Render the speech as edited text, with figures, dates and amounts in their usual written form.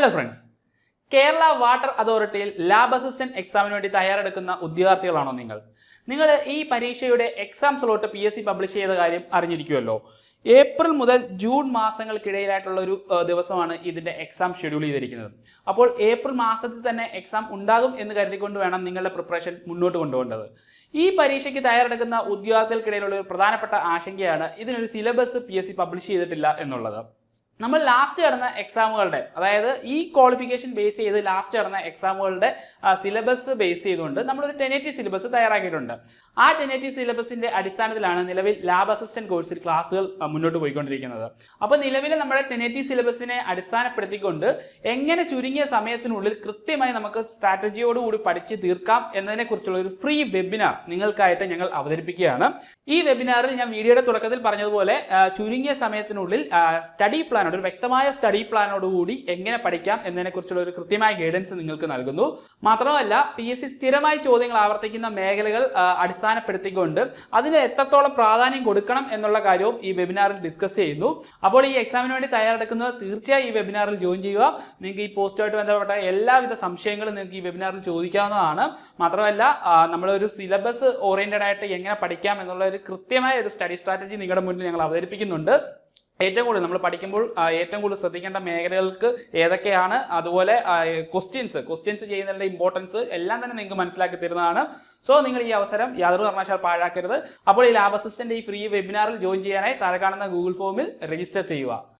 Hello friends, Kerala water അതോറിറ്റിയിൽ lab assistant എക്സാമിന് വേണ്ടി തയ്യാറെടുക്കുന്ന ഉദ്യോഗാർത്ഥികളാണോ നിങ്ങൾ? ഈ പരീക്ഷയുടെ എക്സാം സ്ലോട്ട് PSC പബ്ലിഷ് ചെയ്ത കാര്യം അറിഞ്ഞിരിക്കുമല്ലോ. ഏപ്രിൽ മുതൽ ജൂൺ മാസങ്ങൾക്കിടയിലായിട്ടുള്ള ഒരു ദിവസമാണ് ഇതിന്റെ എക്സാം ഷെഡ്യൂൾ ചെയ്തിരിക്കുന്നത്. അപ്പോൾ ഏപ്രിൽ മാസത്തിൽ തന്നെ എക്സാം ഉണ്ടാകും എന്ന് കരുതിക്കൊണ്ട് വേണം നിങ്ങളുടെ പ്രിപ്പറേഷൻ മുന്നോട്ട് കൊണ്ടുപോകേണ്ടത്. ഈ പരീക്ഷയ്ക്ക് തയ്യാറെടുക്കുന്ന ഉദ്യോഗാർത്ഥികൾക്കിടയിലുള്ള ഒരു പ്രധാനപ്പെട്ട ആശങ്കയാണ് ഇതിനൊരു സിലബസ് PSC പബ്ലിഷ് ചെയ്തിട്ടില്ല എന്നുള്ളത്. നമ്മൾ ലാസ്റ്റ് നടന്ന എക്സാമുകളുടെ, അതായത് ഈ ക്വാളിഫിക്കേഷൻ ബേസ് ചെയ്ത് ലാസ്റ്റ് നടന്ന എക്സാമുകളുടെ സിലബസ് ബേസ് ചെയ്തുകൊണ്ട് നമ്മളൊരു ടെനേറ്റീവ് സിലബസ് തയ്യാറാക്കിയിട്ടുണ്ട്. ആ ടെനേറ്റീവ് സിലബസിന്റെ അടിസ്ഥാനത്തിലാണ് നിലവിൽ ലാബ് അസിസ്റ്റന്റ് കോഴ്സിൽ ക്ലാസ്സുകൾ മുന്നോട്ട് പോയിക്കൊണ്ടിരിക്കുന്നത്. അപ്പോൾ നിലവിലെ നമ്മുടെ ടെനേറ്റീവ് സിലബസിനെ അടിസ്ഥാനപ്പെടുത്തിക്കൊണ്ട് എങ്ങനെ ചുരുങ്ങിയ സമയത്തിനുള്ളിൽ കൃത്യമായി നമുക്ക് സ്ട്രാറ്റജിയോടുകൂടി പഠിച്ച് തീർക്കാം എന്നതിനെ കുറിച്ചുള്ള ഒരു ഫ്രീ വെബിനാർ നിങ്ങൾക്കായിട്ട് ഞങ്ങൾ അവതരിപ്പിക്കുകയാണ്. ഈ വെബിനാറിൽ ഞാൻ വീഡിയോയുടെ തുടക്കത്തിൽ പറഞ്ഞതുപോലെ ചുരുങ്ങിയ സമയത്തിനുള്ളിൽ സ്റ്റഡി പ്ലാനോട്, ഒരു വ്യക്തമായ സ്റ്റഡി പ്ലാനോടുകൂടി എങ്ങനെ പഠിക്കാം എന്നതിനെ കുറിച്ചുള്ള ഒരു കൃത്യമായ ഗൈഡൻസ് നിങ്ങൾക്ക് നൽകുന്നു. മാത്രമല്ല PSC സ്ഥിരമായി ചോദ്യങ്ങൾ ആവർത്തിക്കുന്ന മേഖലകൾ അടിസ്ഥാനപ്പെടുത്തിക്കൊണ്ട് അതിന് എത്രത്തോളം പ്രാധാന്യം കൊടുക്കണം എന്നുള്ള കാര്യവും ഈ വെബിനാറിൽ ഡിസ്കസ് ചെയ്യുന്നു. അപ്പോൾ ഈ എക്സാമിന് വേണ്ടി തയ്യാറെടുക്കുന്നത് തീർച്ചയായും ഈ വെബിനാറിൽ ജോയിൻ ചെയ്യുക. നിങ്ങൾക്ക് ഈ പോസ്റ്റുമായിട്ട് ബന്ധപ്പെട്ട എല്ലാവിധ സംശയങ്ങളും നിങ്ങൾക്ക് ഈ വെബിനാറിൽ ചോദിക്കാവുന്നതാണ്. മാത്രമല്ല നമ്മളൊരു സിലബസ് ഓറിയന്റഡ് ആയിട്ട് എങ്ങനെ പഠിക്കാം എന്നുള്ള ഒരു കൃത്യമായ ഒരു സ്റ്റഡി സ്ട്രാറ്റജി നിങ്ങളുടെ മുന്നിൽ ഞങ്ങൾ അവതരിപ്പിക്കുന്നുണ്ട്. ഏറ്റവും കൂടുതൽ നമ്മൾ പഠിക്കുമ്പോൾ ഏറ്റവും കൂടുതൽ ശ്രദ്ധിക്കേണ്ട മേഖലകൾക്ക് ഏതൊക്കെയാണ്, അതുപോലെ ക്വസ്റ്റ്യൻസ് ചെയ്യുന്നതിന്റെ ഇമ്പോർട്ടൻസ് എല്ലാം തന്നെ നിങ്ങൾക്ക് മനസ്സിലാക്കി തരുന്നതാണ്. സോ നിങ്ങൾ ഈ അവസരം യാതൊരു കാരണവശാലും പാഴാക്കരുത്. അപ്പോൾ ഈ ലാബ് അസിസ്റ്റന്റ് ഈ ഫ്രീ വെബിനാറിൽ ജോയിൻ ചെയ്യാനായി താഴെ കാണുന്ന ഗൂഗിൾ ഫോമിൽ രജിസ്റ്റർ ചെയ്യുക.